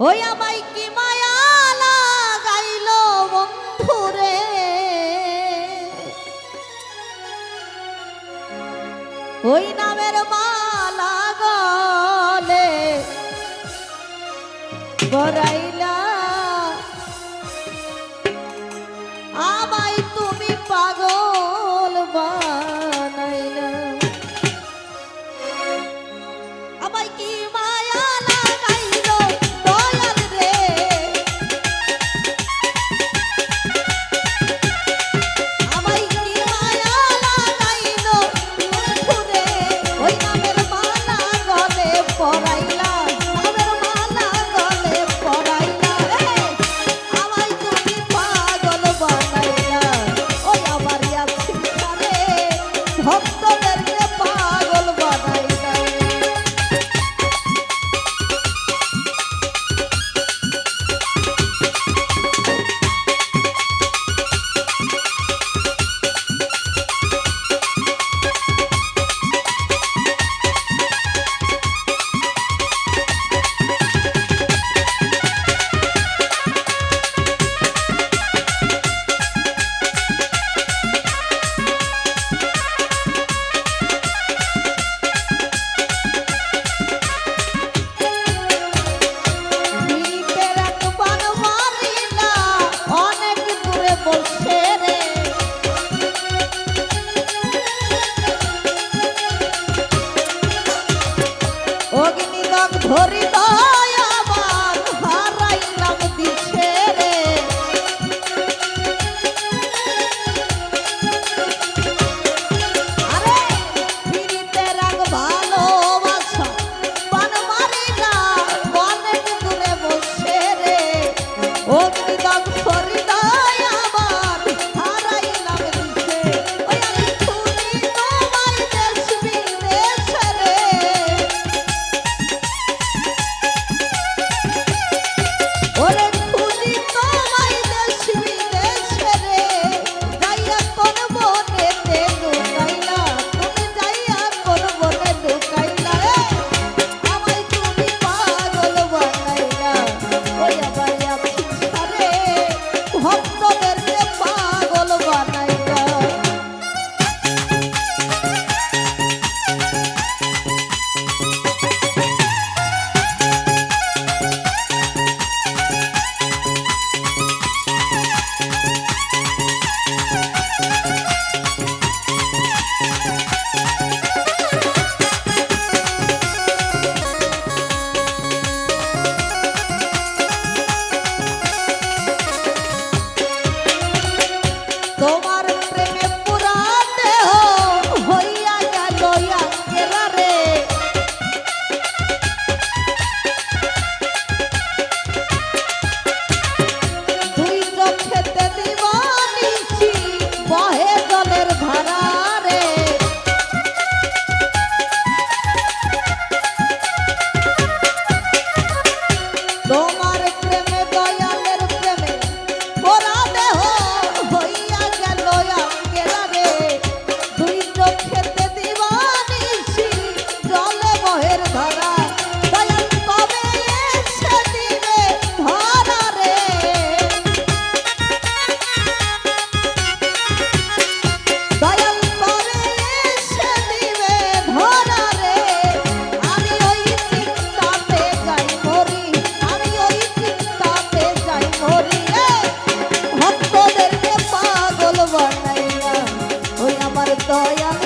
ওই আমায় কি মায়া লাগাইল বন্ধুরে, ওই নামের মালা গলে গড়াইলা, আমায় তুমি পাগল বানাইলা। আমায় কি মায়া লাগাইল দয়াল রে, আমায় কি মায়া লাগাইল বন্ধুরে, ওই নামের মালা গলে পরাইলা, নামের মালা গলে পরাইলা রে, আমায় তুমি পাগল বানাইলা। ওই আমার ইয়াসিনরে ভক্তদেরকে পাগল বানাইলা। ধরি দয়া আমার হারাইলাম দিছে রে, আরে ফিরিতে রাগ ভালোবাসা পান মারিলা অনেক দূরে বসে রে, অগ্নিদাগ ধরি দয়া আমার হারাইলাম দিছে, ওই আমি খুনি তোমায় দেশ বিদেশে রে, ওরে খুনি তোমায় দেশ বিদেশে রে, যাইয়া কোন বনেতে ঢুকাইলা, তুমি যাইয়া কোন বনে ঢুকাইলা রে, আমায় তুমি পাগল বানাইলা। ওই আমার ইয়াসিনরে ভক্তদেরকে পাগল বানাইলা। তোমার প্রেমে পুরা দেহ হইয়া গেল আঙ্গেরা রে, দুই চোখেতে দিবানিছি বহে জলের ধারা রে, তোমার প্রেমে দয়ালের প্রেমে পুরা দেহ হইয়া গেল আঙ্গেরা রে, দুই চোখেতে দিবানিছি জলে বহের ধারা, দয়াল কবে এসে দিবে ধরা রে, দয়াল কবে এসে দিবে ধরা রে, আমি ওই চিন্তাতে যাই মরি, আমি ওই চিন্তাতে যাই মরি রে, ভক্তদেরকে পাগল বানাইলা। ওই আমার দয়াল